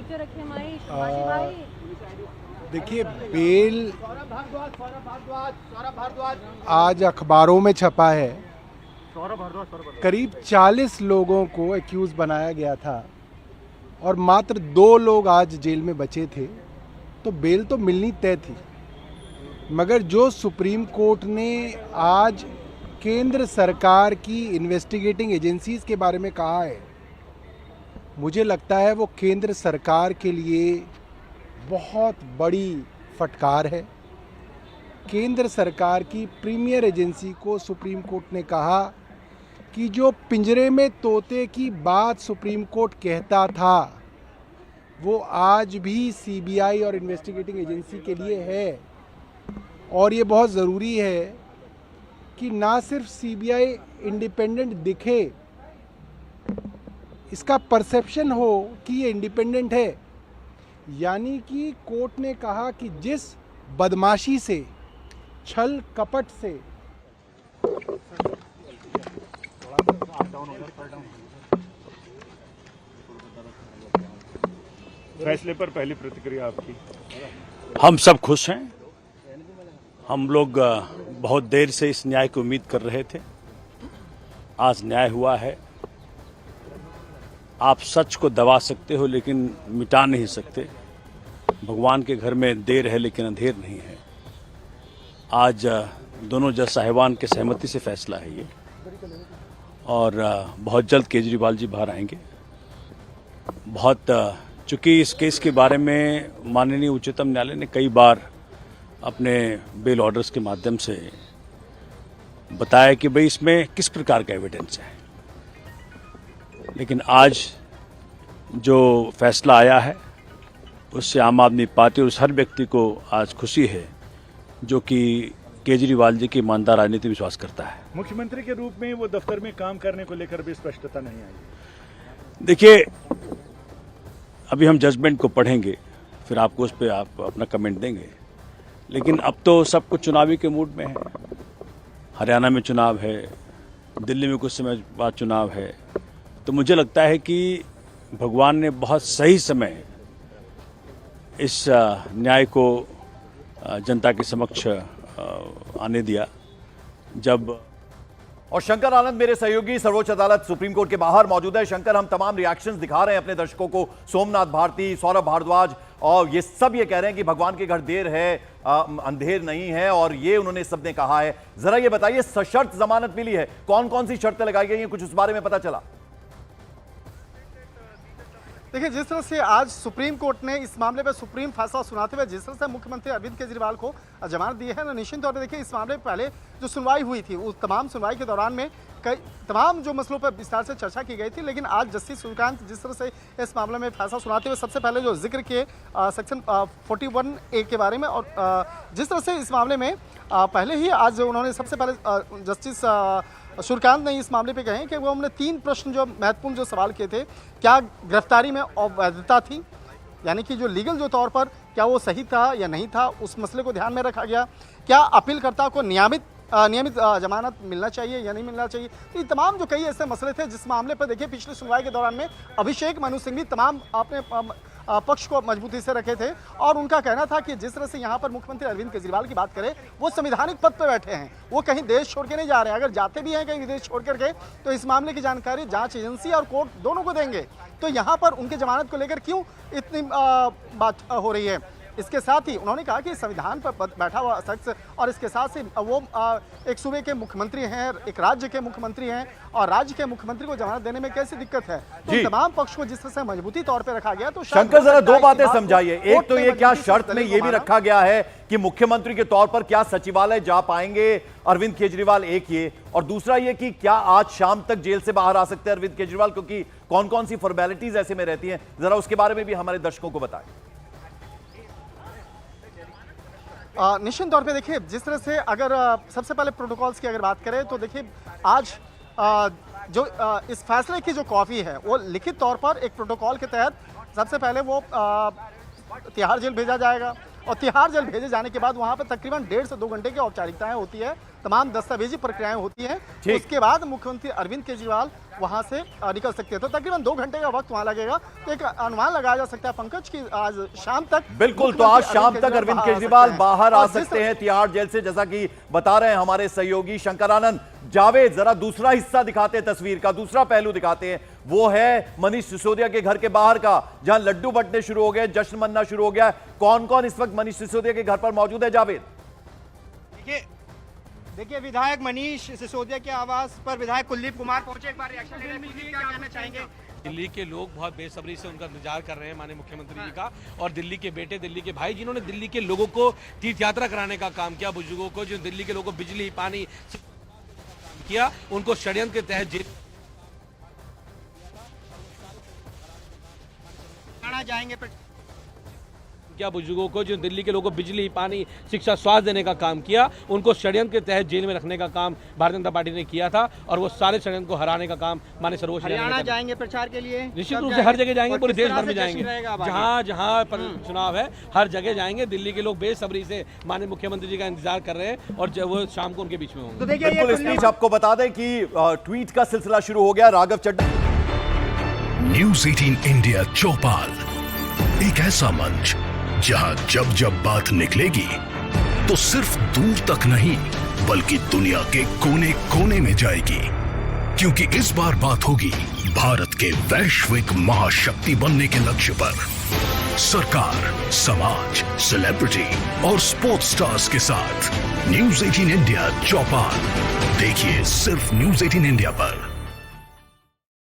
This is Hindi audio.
नीचे रखे भाई। देखिए, बेल आज अखबारों में छपा है। करीब 40 लोगों को एक्यूज बनाया गया था और मात्र 2 लोग आज जेल में बचे थे, तो बेल तो मिलनी तय थी। मगर जो सुप्रीम कोर्ट ने आज केंद्र सरकार की इन्वेस्टिगेटिंग एजेंसीज के बारे में कहा है, मुझे लगता है वो केंद्र सरकार के लिए बहुत बड़ी फटकार है। केंद्र सरकार की प्रीमियर एजेंसी को सुप्रीम कोर्ट ने कहा कि जो पिंजरे में तोते की बात सुप्रीम कोर्ट कहता था, वो आज भी सीबीआई और इन्वेस्टिगेटिंग एजेंसी के लिए है। और ये बहुत ज़रूरी है कि ना सिर्फ सीबीआई इंडिपेंडेंट दिखे, इसका परसेप्शन हो कि ये इंडिपेंडेंट है। यानी कि कोर्ट ने कहा कि जिस बदमाशी से, छल कपट से फैसले पर पहली प्रतिक्रिया आपकी। हम सब खुश हैं। हम लोग बहुत देर से इस न्याय की उम्मीद कर रहे थे। आज न्याय हुआ है। आप सच को दबा सकते हो लेकिन मिटा नहीं सकते। भगवान के घर में देर है लेकिन अंधेर नहीं है। आज दोनों जज साहिबान के सहमति से फैसला है ये, और बहुत जल्द केजरीवाल जी बाहर आएंगे। चूंकि इस केस के बारे में माननीय उच्चतम न्यायालय ने कई बार अपने बेल ऑर्डर्स के माध्यम से बताया कि भाई इसमें किस प्रकार का एविडेंस है, लेकिन आज जो फैसला आया है उससे आम आदमी पार्टी और उस हर व्यक्ति को आज खुशी है जो कि केजरीवाल जी की ईमानदार राजनीति विश्वास करता है। मुख्यमंत्री के रूप में वो दफ्तर में काम करने को लेकर भी स्पष्टता नहीं आई। देखिए, अभी हम जजमेंट को पढ़ेंगे, फिर आपको उस पर आप अपना कमेंट देंगे। लेकिन अब तो सब कुछ चुनावी के मूड में है। हरियाणा में चुनाव है, दिल्ली में कुछ समय बाद चुनाव है, तो मुझे लगता है कि भगवान ने बहुत सही समय इस न्याय को जनता के समक्ष आने दिया। जब और शंकर आनंद मेरे सहयोगी सर्वोच्च अदालत सुप्रीम कोर्ट के बाहर मौजूद है। शंकर, हम तमाम रिएक्शंस दिखा रहे हैं अपने दर्शकों को। सोमनाथ भारती, सौरभ भारद्वाज और ये सब ये कह रहे हैं कि भगवान के घर देर है, अंधेर नहीं है, और ये उन्होंने सबने कहा है। जरा ये बताइए, सशर्त जमानत मिली है, कौन कौन सी शर्तें लगाई गई हैं, कुछ उस बारे में पता चला? देखिए, जिस तरह से आज सुप्रीम कोर्ट ने इस मामले पर सुप्रीम फैसला सुनाते हुए जिस तरह से मुख्यमंत्री अरविंद केजरीवाल को जमानत दी है ना, निश्चित तौर पर देखिए इस मामले में पहले जो सुनवाई हुई थी उस तमाम सुनवाई के दौरान में कई तमाम जो मसलों पर विस्तार से चर्चा की गई थी। लेकिन आज जस्टिस सूर्यकांत जिस तरह से इस मामले में फैसला सुनाते हुए सबसे पहले जो जिक्र किए सेक्शन 41A के बारे में, और जिस तरह से इस मामले में पहले ही आज उन्होंने सबसे पहले जस्टिस सूर्यकांत ने इस मामले पे कहे कि वो हमने 3 प्रश्न जो महत्वपूर्ण जो सवाल किए थे। क्या गिरफ्तारी में अवैधता थी, यानी कि जो लीगल जो तौर पर क्या वो सही था या नहीं था, उस मसले को ध्यान में रखा गया। क्या अपीलकर्ता को नियमित जमानत मिलना चाहिए या नहीं मिलना चाहिए। तो ये तमाम जो कई ऐसे मसले थे जिस मामले पर देखिए पिछली सुनवाई के दौरान में अभिषेक मनु सिंह भी तमाम अपने पक्ष को मजबूती से रखे थे, और उनका कहना था कि जिस तरह से यहाँ पर मुख्यमंत्री अरविंद केजरीवाल की बात करें, वो संवैधानिक पद पर बैठे हैं, वो कहीं देश छोड़ के नहीं जा रहे हैं। अगर जाते भी हैं कहीं विदेश छोड़ करके, तो इस मामले की जानकारी जांच एजेंसी और कोर्ट दोनों को देंगे। तो यहाँ पर उनकी जमानत को लेकर क्यों इतनी बात हो रही है। इसके साथ ही उन्होंने कहा कि संविधान पर बैठा हुआ शख्स, और इसके साथ ही वो एक सूबे के मुख्यमंत्री हैं, एक राज्य के मुख्यमंत्री हैं, और राज्य के मुख्यमंत्री को जमानत देने में कैसी दिक्कत है। तो तमाम पक्ष को जिस तरह से मजबूती तौर पे रखा गया। तो शंकर, जरा 2 बातें समझाइए। एक तो ये, क्या शर्त में ये भी रखा गया है कि मुख्यमंत्री के तौर पर क्या सचिवालय जा पाएंगे अरविंद केजरीवाल, एक ये, और दूसरा ये कि क्या आज शाम तक जेल से बाहर आ सकते हैं अरविंद केजरीवाल, क्योंकि कौन कौन सी फॉर्मेलिटीज ऐसे में रहती हैं, जरा उसके बारे में भी हमारे दर्शकों को बताएं। निश्चित तौर पे देखिए, जिस तरह से अगर सबसे पहले प्रोटोकॉल्स की अगर बात करें तो देखिए आज जो इस फैसले की जो कॉपी है वो लिखित तौर पर एक प्रोटोकॉल के तहत सबसे पहले वो तिहाड़ जेल भेजा जाएगा, और तिहाड़ जेल भेजे जाने के बाद वहाँ पर तकरीबन 1.5 से 2 घंटे की औपचारिकताएं होती है, तमाम दस्तावेजी प्रक्रियाएं होती हैं। उसके बाद मुख्यमंत्री अरविंद केजरीवाल वहां से निकल सकते हैं। तो तकरीबन 2 घंटे का वक्त वहां लगेगा। तो एक अनुमान लगाया जा सकता है पंकज की आज शाम तक, बिल्कुल, तो आज शाम तक अरविंद केजरीवाल बाहर आ सकते हैं तिहाड़ जेल से, जैसा कि बता रहे हैं हमारे सहयोगी शंकर आनंद। जावेद, जरा दूसरा हिस्सा दिखाते हैं, तस्वीर का दूसरा पहलू दिखाते हैं, वो है मनीष सिसोदिया के घर के बाहर का, जहां लड्डू बंटने शुरू हो गए, जश्न मनना शुरू हो गया। कौन कौन इस वक्त मनीष सिसोदिया के घर पर मौजूद है जावेद? देखिए विधायक मनीष सिसोदिया के आवास पर विधायक कुलदीप कुमार पहुंचे। एक बार रिएक्शन ले रहे हैं, क्या कहना चाहेंगे? दिल्ली के लोग बहुत बेसब्री से उनका इंतजार कर रहे हैं माननीय मुख्यमंत्री जी का, और दिल्ली के बेटे, दिल्ली के भाई, जिन्होंने दिल्ली के लोगों को तीर्थ यात्रा कराने का काम किया, बुजुर्गों को, जो दिल्ली के लोगों को बिजली पानी किया, उनको षड्यंत्र के तहत जेल जाएंगे। क्या बुजुर्गों को, जो दिल्ली के लोगों को बिजली पानी शिक्षा स्वास्थ्य देने का काम किया, उनको षड्यंत्र के तहत जेल में रखने का काम भारतीय जनता पार्टी ने किया था, और वो सारे षड्यंत्र को हराने का काम माननीय सर्वोच्च हरियाणा जाएंगे प्रचार के लिए? निश्चित रूप से हर जगह जाएंगे, पूरे देश भर में जाएंगे, जहां चुनाव है हर जगह जाएंगे। दिल्ली के लोग बेसब्री से माननीय मुख्यमंत्री जी का इंतजार कर रहे हैं, और वो शाम को उनके बीच में होंगे। तो देखिए बिल्कुल, इस बीच आपको बता दें कि ट्वीट का सिलसिला शुरू हो गया। राघव चड्ढा, न्यूज़ 18 इंडिया चौपाल, एक ऐसा मंच जहां जब जब बात निकलेगी तो सिर्फ दूर तक नहीं बल्कि दुनिया के कोने कोने में जाएगी, क्योंकि इस बार बात होगी भारत के वैश्विक महाशक्ति बनने के लक्ष्य पर। सरकार, समाज, सेलिब्रिटी और स्पोर्ट्स स्टार्स के साथ न्यूज़ 18 इंडिया चौपाल देखिए सिर्फ न्यूज़ 18 इंडिया पर।